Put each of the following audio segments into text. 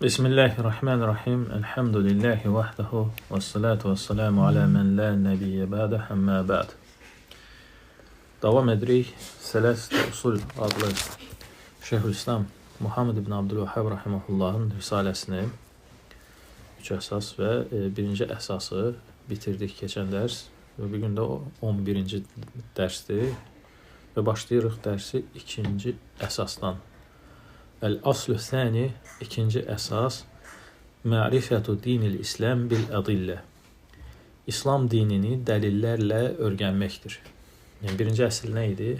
Bismillahirrahmanirrahim. Elhamdülillahi vahdehu və salatu və salamu alə mən la nəbiyyə bədə əmmə bəd. Davam edirik. Sələs-i Usul adlı Şeyhülislam Muhammed ibn Abdülvahhab rahimehullahın risaləsini 3 əsas və birinci əsası bitirdik keçən dərs və bugün də 11-ci dərsdir və başlayırıq dərsi ikinci əsasdan. El-aslu thani, ikinci əsas, ma'rifətu dinil İslam bil adillə. İslam dinini dəlillərlə öyrənməkdir. Yəni, birinci əsl nə idi?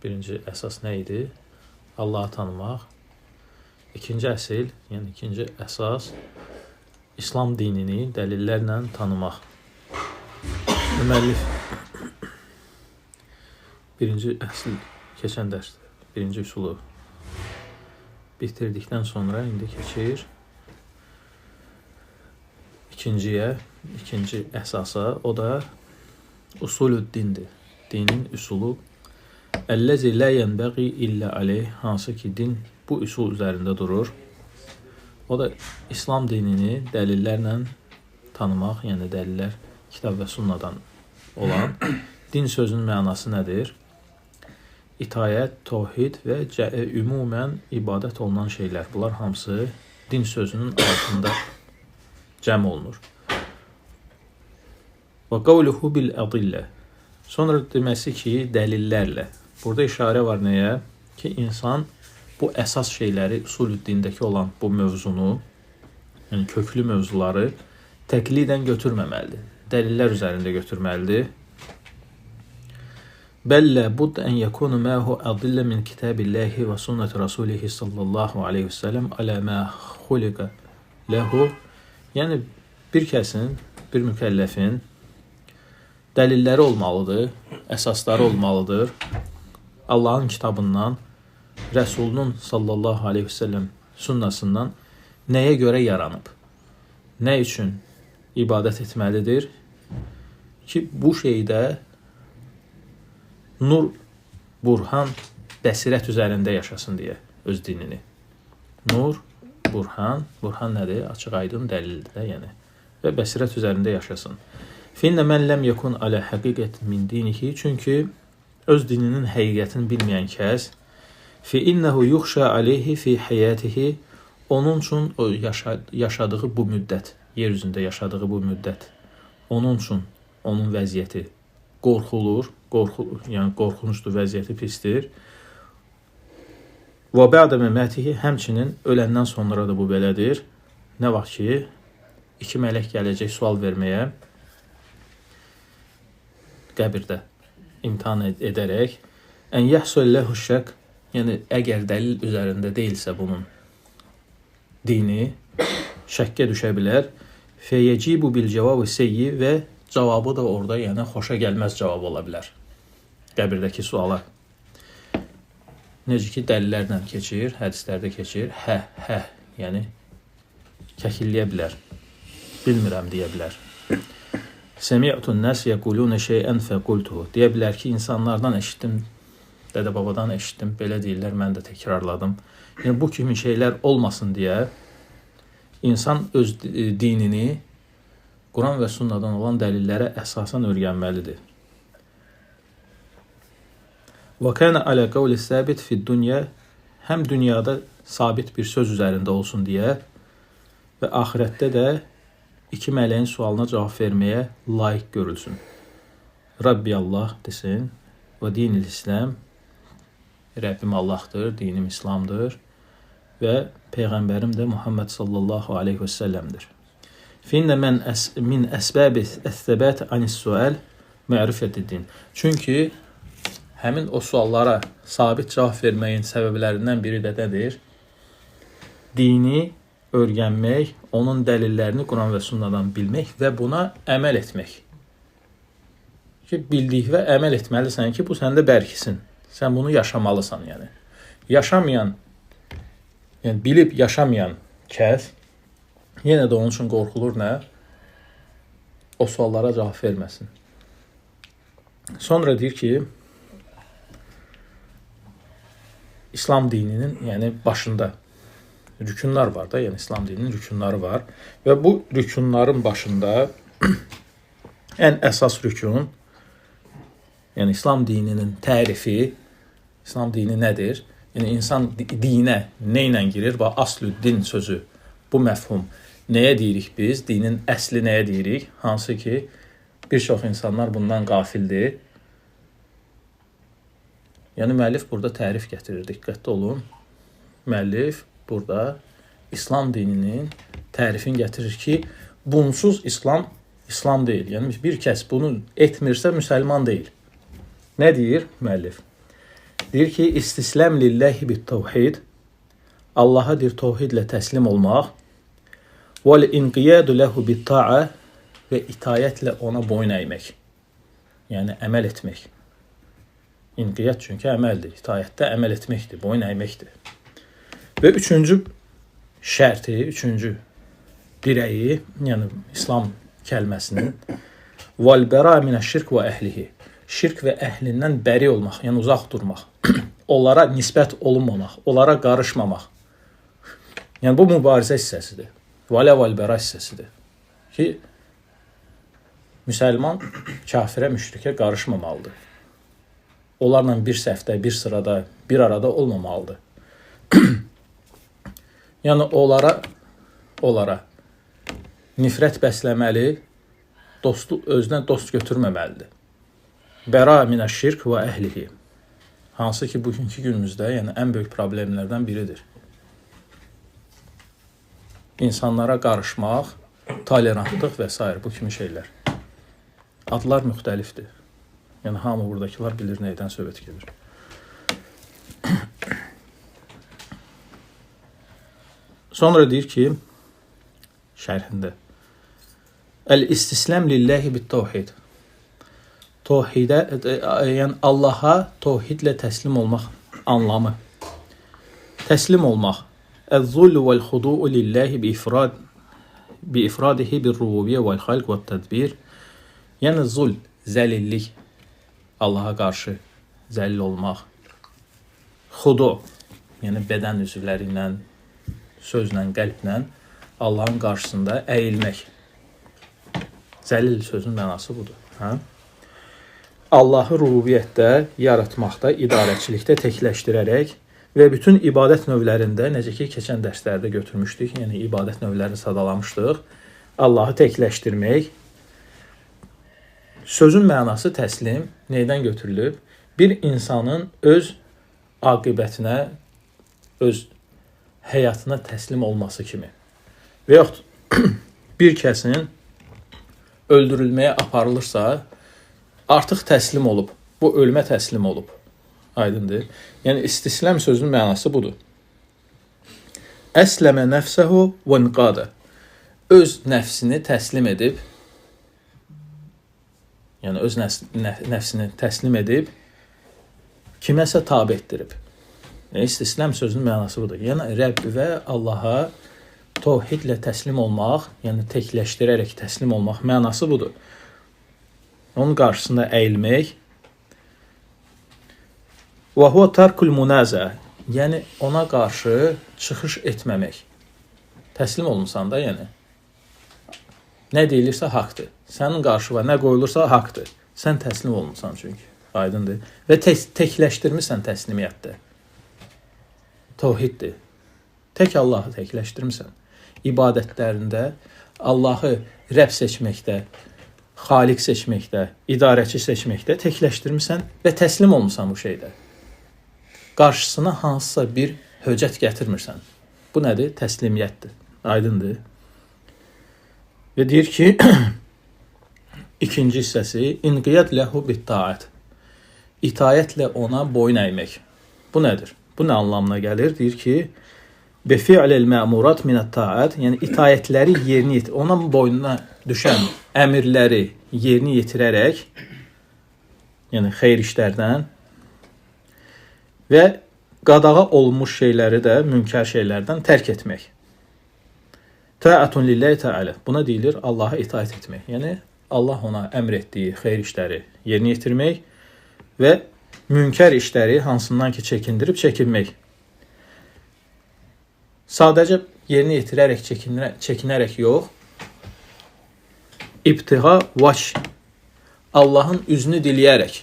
Birinci əsas nə idi? Allahı tanımaq. İkinci əsl, yəni ikinci əsas, İslam dinini dəlillərlə tanımaq. Müəllif birinci əsl keçən dərsdə, birinci üsulu bitirdikdən sonra indi keçir ikinci əsasa, o da usulüddindir. Dinin üsulu. Əlləzi lə yənbəği illə aleyh, hansı ki din bu üsul üzərində durur. O da İslam dinini dəlillərlə tanımaq, yəni dəlillər kitab və sunnadan olan. Din sözünün mənası nədir? İtayət, tohid və ümumən ibadət olunan şeylər. Bunlar hamısı din sözünün altında cəm olunur. Və qavluhu bil adillə. Sonra deməsi ki, dəlillərlə. Burada işarə var nəyə? Ki, insan bu əsas şeyləri, usulüddindəki olan bu mövzunu, yəni köklü mövzuları təqlidən götürməməlidir. Dəlillər üzərində götürməlidir. Bəllə bud ən yəkunu məhu adillə min kitabillahi və sünnət rasulihi sallallahu aleyhi və səlləm alə mə xuliqə ləhu. Yəni, bir kəsin, bir mükəlləfin dəlilləri olmalıdır, əsasları olmalıdır. Allahın kitabından, Rəsulunun sallallahu aleyhi və səlləm sünnəsindən nəyə görə yaranıb? Nə üçün ibadət etməlidir? Ki, bu şeydə nur, burhan, bəsirət üzərində yaşasın deyə öz dinini. Nur, burhan nədir? Açıq aydın dəlildir də, yəni. Və bəsirət üzərində yaşasın. Finnə mən ləm yekun alə həqiqət min dinihi, çünki öz dininin həqiqətini bilməyən kəs, fi innəhu yuxşə aleyhi fi həyətihi, onun üçün o yaşadığı bu müddət, yer üzündə yaşadığı bu müddət, onun üçün onun vəziyyəti qorxulur, yəni qorxunçdur, vəziyyəti pisdir. Və bə'də məmətihi, həmçinin öləndən sonra da bu belədir. Nə vaxt ki, iki mələk gələcək sual verməyə, qəbirdə imtihan edərək, ən yəhsəlləhu şək, yəni əgər dəlil üzərində deyilsə bunun dini, şəkkə düşə bilər, fəyəcibu bil cavabı seyyi və cavabı da orada, yəni xoşa gəlməz cavab ola bilər. Qəbirdəki suala. Necə ki, dəlillərlə keçir, hədislərdə keçir, yəni kəkilləyə bilər, bilmirəm deyə bilər. Səmi'tun nəs yəqulunə şeyən fəqultuhu, deyə bilər ki, insanlardan eşitdim, dədə-babadan eşitdim, belə deyirlər, mən də təkrarladım. Yəni, bu kimi şeylər olmasın deyə insan öz dinini Quran və sunnadan olan dəlillərə əsasən öyrənməlidir. Və kənə alə qavli səbit fid dünya, həm dünyada sabit bir söz üzərində olsun deyə və axirətdə də iki mələyin sualına cavab verməyə layiq görülsün. Rabbi Allah desin və dinil İslam, Rəbbim Allahdır, dinim İslamdır və Peyğəmbərim də Muhammed sallallahu aleyhi və səlləmdir. Finnə mən min əsbəbi əs-səbət anis-sual ma'rifəti din. Çünki həmin o suallara sabit cavab verməyin səbəblərindən biri də nədir? Dini öyrənmək, onun dəlillərini Quran və sunnadan bilmək və buna əməl etmək. Ki, bildik və əməl etməlisən ki, bu səndə bərkisin. Sən bunu yaşamalısan, yəni. Yaşamayan, yəni bilib yaşamayan kəs, yenə də onun üçün qorxulur nə? O suallara cavab verməsin. Sonra deyir ki, İslam dininin, yəni başında rükunlar var da, yəni İslam dininin rükunları var və bu rükunların başında ən əsas rükun, yəni İslam dininin tərifi, İslam dini nədir? Yəni insan dinə nə ilə girir? Və aslüddin sözü, bu məfhum. Nəyə deyirik biz? Dinin əsli nəyə deyirik? Hansı ki, bir çox insanlar bundan qafildir. Yəni müəllif burada tərif gətirir, diqqətli olun. Müəllif burada İslam dininin tərifini gətirir ki, bunsuz İslam deyil. Yəni bir kəs bunu etmirsə müsəlman deyil. Nə deyir müəllif? Deyir ki, istisləm lillahi bit-tevhid, Allaha deyir tevhidlə təslim olmaq, vəl-inqiyadu lehu bit-ta'a və itayətlə ona boyun əymək. Yəni əməl etmək. İnqiyat çünki əməldir. İtayətdə əməl etməkdir, boyun əyməkdir. Və üçüncü şərti, üçüncü dirəyi, yəni İslam kəlməsinin vəl-bəra minəş-şirk və əhlihi. Şirk və əhlindən bəri olmaq, yəni uzaq durmaq. Onlara nisbət olunmamaq, onlara qarışmamaq. Yəni bu mübarizə hissəsidir. Vəl-bəra hissəsidir. Ki, müsəlman kafirə, müşrikə qarışmamalıdır. Onlarla bir səhvdə, bir sırada, bir arada olmamalıdır. Yəni onlara nifrət bəsləməli, özünə dost götürməməlidir. Bəra minəş-şirk və əhlihi. Hansı ki, bugünkü günümüzdə yəni ən böyük problemlərdən biridir. İnsanlara qarışmaq, tolerantlıq və s. bu kimi şeylər. Adlar müxtəlifdir. Yəni hamı buradakılar bilir neydən söhbət gedir. Sonra deyir ki, şərhində Əl-istisləm lillahi bit-tevhid. Tevhidə, yəni Allaha tevhidlə təslim olmaq anlamı. Təslim olmaq. Əz-zullu vəl-xudu'u lillahi bi-ifradihi bir-rububiyyə vəl-xalq vəl-tədbir. Yəni zul, zəlillik, Allaha qarşı zəlil olmaq. Xudu, yəni bədən üzvləri ilə, sözlə, qəlblə Allahın qarşısında əyilmək. Zəlil sözün mənası budur. Hə? Allahı rububiyyətdə, yaratmaqda, idarəçilikdə təkləşdirərək və bütün ibadət növlərində, necə ki, keçən dərslərdə götürmüşdük, yəni ibadət növlərini sadalamışdıq, Allahı təkləşdirmək. Sözün mənası təslim neydən götürülüb? Bir insanın öz aqibətinə, öz həyatına təslim olması kimi. Və yaxud bir kəsin öldürülməyə aparılırsa, artıq təslim olub. Bu ölmə təslim olub. Aydındır. Yəni istisləm sözünün mənası budur. Əsləmə nəfsəhu və nqadə. Öz nəfsini təslim edib, yəni öz nəfsini təslim edib, kiməsə tabe etdirib. İstisləm sözünün mənası budur. Yəni Rəbb və Allaha tevhidlə təslim olmaq, yəni təkləşdirərək təslim olmaq mənası budur. Onun qarşısında əyilmək. Və huwa tarkul munazə, yəni ona qarşı çıxış etməmək. Təslim olmusan da, yəni. Nə deyilirsə haqdır. Sənin qarşıva nə qoyulursa haqdır. Sən təslim olmusan çünki. Aydındır. Və təkləşdirmirsən təslimiyyətdə. Tevhiddir. Tək Allahı təkləşdirmirsən. İbadətlərində Allahı Rəbb seçməkdə, Xaliq seçməkdə, idarəçi seçməkdə təkləşdirmirsən və təslim olmusan bu şeydə. Qarşısına hansısa bir höcət gətirmirsən. Bu nədir? Təslimiyyətdir. Aydındır. Və deyir ki, ikinci hissəsi inqiyad lehu bit-taat. İtayətlə ona boyun əymək. Bu nədir? Bu nə anlamına gəlir? Deyir ki, bi fi'lil ma'murat minət-taat, yəni itayətləri yerinə yetir. Onun boynuna düşən əmrləri yerinə yetirərək, yəni xeyir işlərdən və qadağa olmuş şeyləri də, münkər şeylərdən tərk etmək. Taatun lillahi ta'ala. Buna deyilir Allaha itaat etmək. Yəni Allah ona əmr etdiyi xeyir işləri yerinə yetirmək və münkər işləri hansından ki çəkindirib çəkinmək. Sadəcə yerinə yetirərək, çəkinərək yox. İbtiğa vaş, Allahın üzünü diləyərək.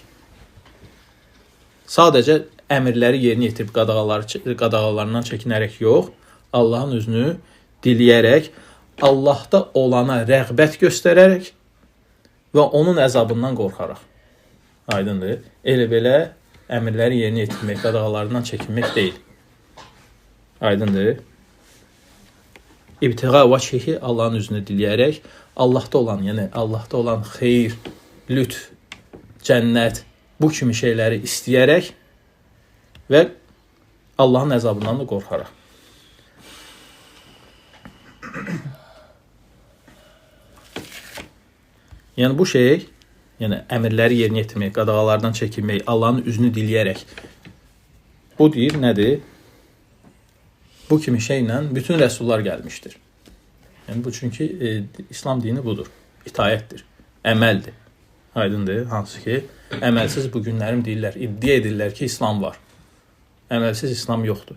Sadəcə əmrləri yerinə yetirib qadağalarından çəkinərək yox, Allahın üzünü diləyərək, Allahda olana rəğbət göstərərək və onun əzabından qorxaraq. Aydındır. Elə belə əmrləri yerinə yetirmək, qadağalarından çəkinmək deyil. Aydındır. İbtiğa vəçhihi, Allahın üzünü diləyərək, Allahda olan, yəni Allahda olan xeyir, lütf, cənnət, bu kimi şeyləri istəyərək və Allahın əzabından da qorxaraq. Yəni bu şey, yəni əmrləri yerinə yetirmək, qadağalardan çəkinmək, Allahın üzünü diləyərək. Bu deyir, nədir? Bu kimi şeylə bütün rəsullar gəlmişdir. Yəni bu çünki İslam dini budur. İtaətdir, əməldir. Aydındır, hansı ki, əməlsiz bu günlərim deyirlər, iddia edirlər ki, İslam var. Əməlsiz İslam yoxdur.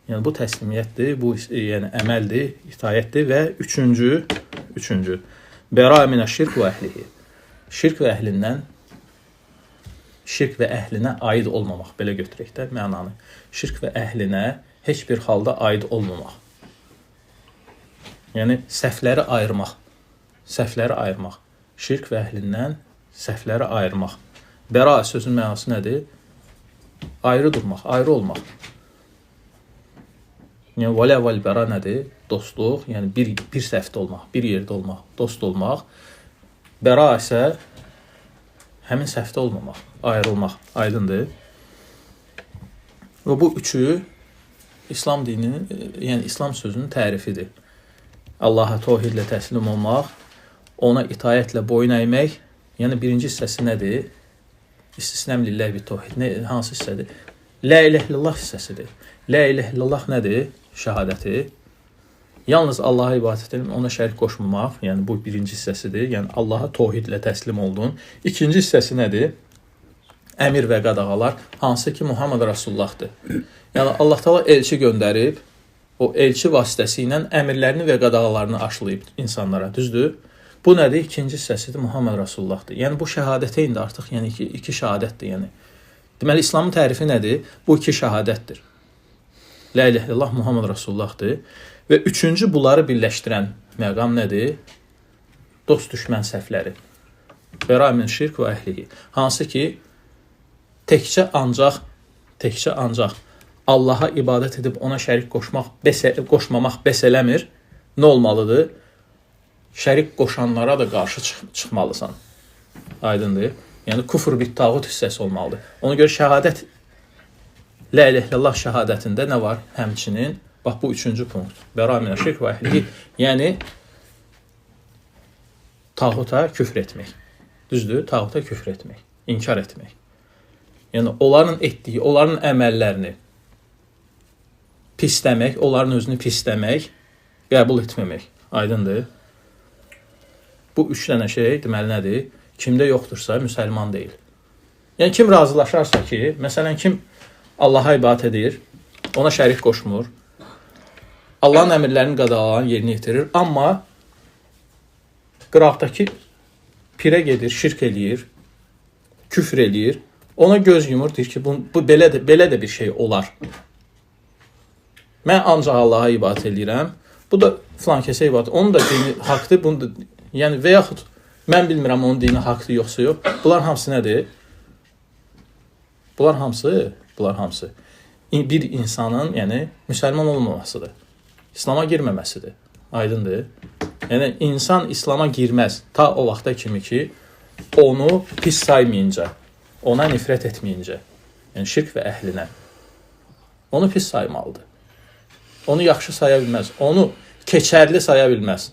Yəni bu təslimiyyətdir, bu yəni əməldir, itaətdir və üçüncü bəra minə şirk və əhlihi. Şirk və əhlindən, şirk və əhlinə aid olmamaq, belə götürək də mənanı. Şirk və əhlinə heç bir halda aid olmamaq. Yəni səhvləri ayırmaq. Şirk və əhlindən səhvləri ayırmaq. Bəra sözün mənası nədir? Ayrı durmaq, ayrı olmaq. Yəni vələ vəl bəra nədir? Dostluq, yəni bir səhvdə olmaq, bir yerdə olmaq, dost olmaq. Bəra isə həmin səhvdə olmamaq, ayrılmaq, aydındır. Və bu üçü İslam dininin, yəni İslam sözünün tərifidir. Allaha təvhidlə təslim olmaq, ona itaətlə boyun əymək. Yəni birinci hissəsi nədir? İstisnəm lillah bi təvhid. Hansı hissədir? La ilahe illallah hissəsidir. La ilahe illallah nədir? Şəhadəti. Yalnız Allaha ibadət edin, ona şərik qoşmamaq. Yəni bu birinci hissəsidir. Yəni Allaha təvhidlə təslim oldun. İkinci hissəsi nədir? Əmir və qadağalar, hansı ki Muhammed Rasulullahdır. Yəni Allah Taala elçi göndərib, o elçi vasitəsilə əmirlərini və qadağalarını aşlayıb insanlara, düzdür? Bu nədir? İkinci hissəsidir, Muhammed Rasulullahdır. Yəni bu şəhadətə indi artıq yəni iki şəhadətdir, yəni. Deməli İslamın tərifi nədir? Bu iki şəhadətdir. La ilahe illallah Muhammed Rasulullahdır. Və üçüncü bunları birləşdirən məqam nədir? Dost düşmən səhvləri. Bəra min şirk və əhlihi. Hansı ki təkcə ancaq Allaha ibadət edib ona şərik qoşmamaq bəs eləmir. Nə olmalıdır? Şərik qoşanlara da qarşı çıxmalısan. Aydındır. Yəni küfr bit tağut hissəsi olmalıdır. Ona görə şəhadət, la ilahe illallah şəhadətində nə var? Həmçinin, bax bu üçüncü punkt. Bəra minə şirk və əhlihi. Yəni tağuta küfr etmək. Düzdür? Tağuta küfr etmək, inkar etmək. Yəni onların etdiyi, onların əməllərini pisləmək, onların özünü pisləmək, qəbul etməmək. Aydındır. Bu üç dənə şey deməli nədir? Kimdə yoxdursa müsəlman deyil. Yəni kim razılaşarsa ki, məsələn kim Allaha ibadət edir, ona şərik qoşmur, Allahın əmrlərinin qadağalarını yerinə yetirir, amma qıraqdakı pirə gedir, şirk eləyir, küfr eləyir, ona göz yumur, deyir ki, bu belə də bir şey olar. Mən ancaq Allaha ibadət edirəm, bu da filan kəsə ibadət, onun da dini haqdır, bunu da, yəni və yaxud mən bilmirəm onun dini haqdır yoxsa yox. Bunlar hamısı nədir? Bunlar hamısı bir insanın, yəni müsəlman olmamasıdır. İslama girməməsidir. Aydındır. Yəni insan İslama girməz ta o vaxta kimi ki onu pis saymayınca, ona nifrət etməyincə. Yəni şirk və əhlinə. Onu pis saymalıdır. Onu yaxşı saya bilməz. Onu keçərli saya bilməz.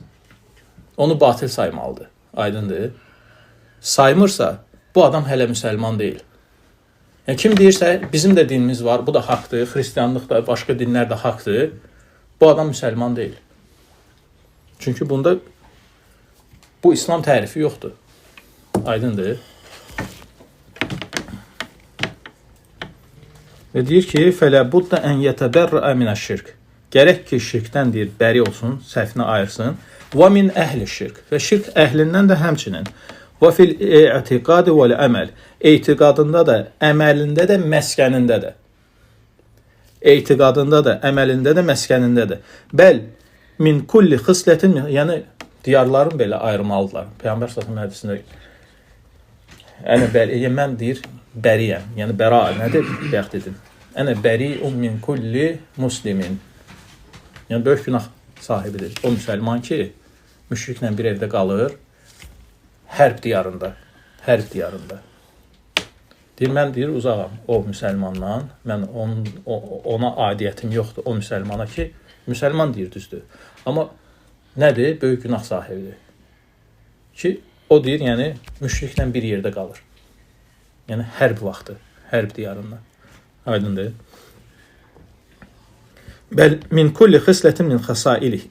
Onu batil saymalıdır. Aydındır. Saymırsa bu adam hələ müsəlman deyil. Yəni kim deyirsə bizim də dinimiz var, bu da haqdır, xristianlıq da, başqa dinlər də haqdır. Bu adam müsəlman deyil. Çünki bunda bu İslam tərifi yoxdur. Aydındır. Və deyir ki, fələ budda ən yətəbərrə minəş-şirk. Gərək ki, şirkdən deyir, bəri olsun, səhvini ayırsın. Və min əhli şirk. Və şirk əhlindən də həmçinin. Və fil i'tiqadi vəl əməl. Etiqadında da, əməlində də, məskənində də. Etiqadında da, əməlində də, məskənində də. Bəl, min kulli xislətin, yəni diyarların belə ayırmalıdırlar. Peyğəmbər sallallahu hədisində ənə bəri, mən deyir, bəriyəm. Yəni bəra nədir? Bəxt edin. Ənə bəri'un min kulli muslimin. Yəni böyük günah sahibidir. O müsəlman ki, müşriklə bir evdə qalır, hərb diyarında. Deyir, mən deyir, uzağam o müsəlmandan, mən ona aidiyyətim yoxdur, o müsəlmana ki, müsəlman deyir, düzdür. Amma nədir? Böyük günah sahibidir. Ki, o deyir, yəni, müşriklə bir yerdə qalır. Yəni, hərb vaxtı, hərb diyarında. Aydındır. Bəl min kulli xislətin min xəsailih.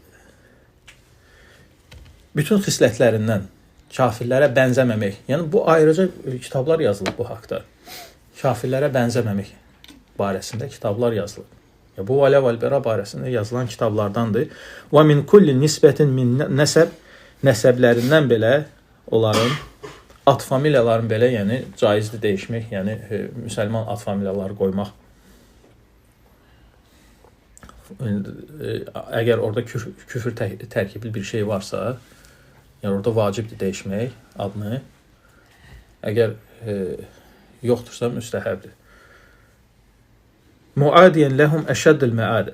Bütün xislətlərindən kafirlərə bənzəməmək. Yəni, bu ayrıca kitablar yazılıb bu haqda. Kafirlərə bənzəməmək barəsində kitablar yazılıb. Bu vələ vəlbəra barəsində yazılan kitablardandır. Və min kulli nisbətin min nəsəb, nəsəblərindən belə onların ad familiyaların belə, yəni caizdir dəyişmək, yəni müsəlman ad familiyaları qoymaq. Əgər orada küfür tərkibli bir şey varsa, yəni orada vacibdir dəyişmək adını. Əgər yoxdursa müstəhəbdir. Muadiyən ləhum əşəddül məad.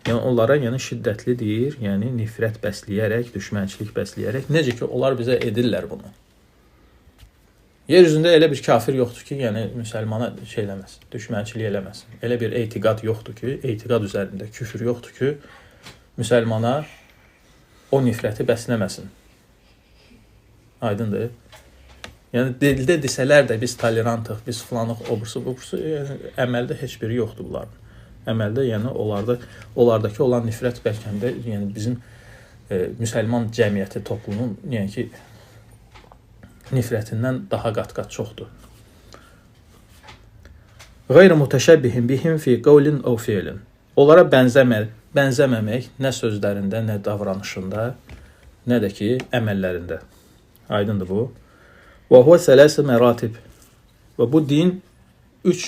Yəni onlara şiddətli deyir, yəni nifrət bəsləyərək, düşmənçilik bəsləyərək. Necə ki, onlar bizə edirlər bunu. Yer üzündə elə bir kafir yoxdur ki, yəni müsəlmana şey eləməz, düşmənçilik eləməz. Elə bir etiqad yoxdur ki, etiqad üzərində küfür yoxdur ki, müsəlmana o nifrəti bəsləməsin. Aydındır. Yəni dildə desələr də biz tolerantıq, biz filanıq, obursu, yəni, əməldə heç biri yoxdur bunların. Əməldə yəni onlardakı olan nifrət bəlkə də yəni bizim müsəlman cəmiyyəti, toplumun yəni ki nifrətindən daha qat-qat çoxdur. Qeyri mutəşəbbihin bihim fi qawlin aw fi'lin. Onlara bənzəməmək nə sözlərində, nə davranışında, nə də ki əməllərində. Aydındır bu. Və huve sələsə məratib. Və bu din 3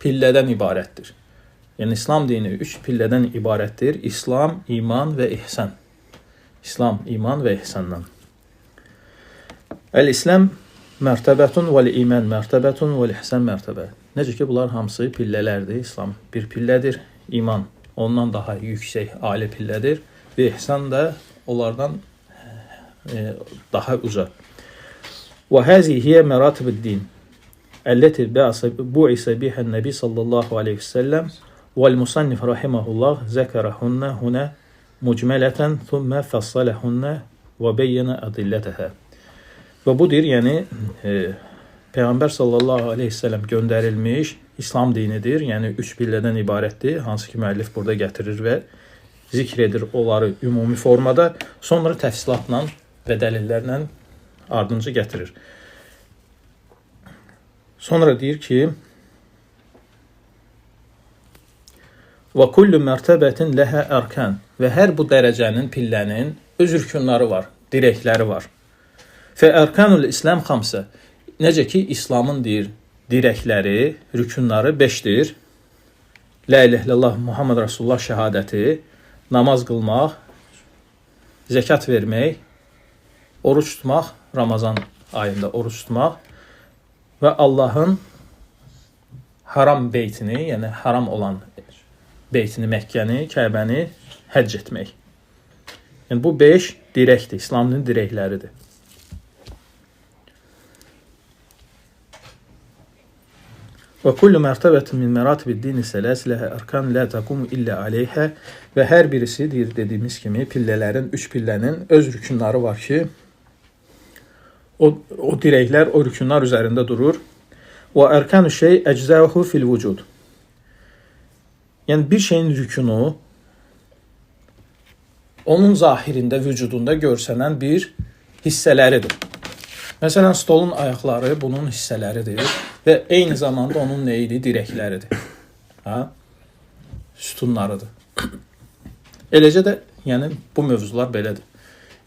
pillədən ibarətdir. Yəni İslam dini 3 pillədən ibarətdir. İslam, iman və ihsan. İslam, iman və ihsandan. El-İslam mərtəbətun vəl-iman mərtəbətun vəl-ihsan mərtəbə. Necə ki, bunlar hamısı pillələrdir. İslam bir pillədir. İman ondan daha yüksək, ali pillədir. Və ihsan da onlardan daha uca. Və həzi hiyə məratibid-din. Əlləti bu'isə bihən nəbi sallallahu aleyhi və səlləm vəl-musannif rahiməhullah zəkərəhünnə hünə mucmələtən thümmə fəssaləhünnə və beyyənə ədillətəhə. Və budur, yəni Peyğəmbər sallallahu aleyhi və səlləm göndərilmiş İslam dinidir. Yəni 3 pillədən ibarətdir. Hansı ki müəllif burada gətirir və zikr edir onları ümumi formada. Sonra təfsilatla və dəlillərlə ardınca gətirir. Sonra deyir ki və kullu mərtəbətin ləhə ərkan. Və hər bu dərəcənin, pillənin öz rükunları var, dirəkləri var. Fə ərkanul İslam xamsə. Necə ki, İslamın deyir, dirəkləri, rükunları 5-dir. La ilahe illallah Muhammed Rasulullah şəhadəti, namaz qılmaq, zəkat vermək, oruç tutmaq, Ramazan ayında oruç tutmaq və Allahın haram beytini, yəni haram olan beytini, Məkkəni, Kəbəni həcc etmək. Yəni bu 5 dirəkdir, İslamın dirəkləridir. Və kullu mərtəbətin min məratibid-dini sələsiləhə ərkan la taqumu illə aleyhə. Və hər birisi deyir, dediyimiz kimi pillələrin, 3 pillənin öz rükunları var ki, o dirəklər, o rükunlar üzərində durur. Və ərkanu şey əczəhu fil vücud. Yəni bir şeyin rükunu onun zahirində, vücudunda görsənən bir hissələridir. Məsələn, stolun ayaqları bunun hissələridir və eyni zamanda onun neyidir? Dirəkləridir. Sütunlarıdır. Eləcə də yəni bu mövzular belədir.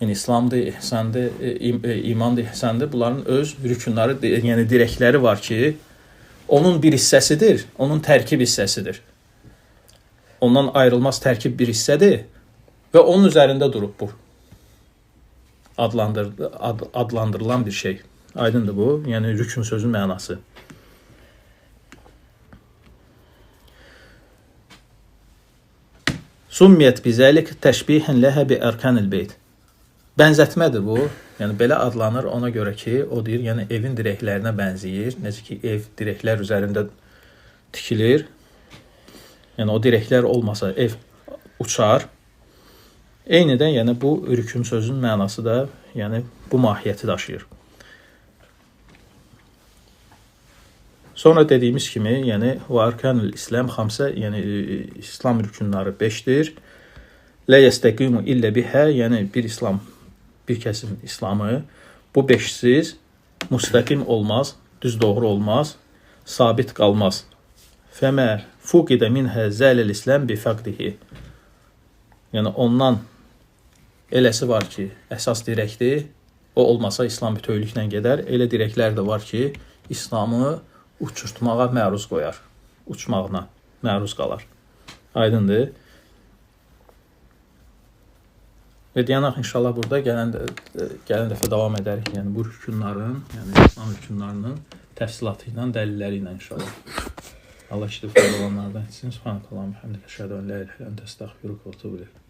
Yəni İslamdır, ihsandır, imandır, ihsandır. Bunların öz rükunları, yəni dirəkləri var ki, onun bir hissəsidir, onun tərkib hissəsidir. Ondan ayrılmaz tərkib bir hissədir və onun üzərində durub bu adlandırılan bir şey. Aydındır bu, yəni rükün sözün mənası. Summiyyət bizəlik təşbihin ləhə bi ərkanil beyt. Bənzətmədir bu. Yəni belə adlanır ona görə ki, o deyir, yəni evin dirəklərinə bənzəyir. Necə ki ev dirəklər üzərində tikilir. Yəni o dirəklər olmasa ev uçar. Eynidən yəni bu rükün sözün mənası da yəni bu mahiyyəti daşıyır. Sonra dediyimiz kimi, yəni və arkanul İslam xamsə, yəni İslam rükunları 5-dir. La yestəqimu illə bihə, yəni bir kəsin İslamı bu 5-siz müstəqim olmaz, düz doğru olmaz, sabit qalmaz. Fəmə fuqidə minhə zələl İslam bi fəqdihi. Yəni ondan eləsi var ki, əsas dirəkdir. O olmasa İslam bütövlüklə gedər. Elə dirəklər də var ki, İslamı uçurtmağa məruz qoyar. Uçmağına məruz qalar. Aydındır. Və deyənək inşallah burada gələn dəfə davam edərik. Yəni bu rükunların, yəni İslam rükunlarının təfsilatı ilə, dəlilləri ilə inşallah. Allah iştifadə olanlardan etsin. Subhanallah, həmdülillah, şəhədə ən la ilahə illə əntə, əstəğfiruka və etûbü ileyk.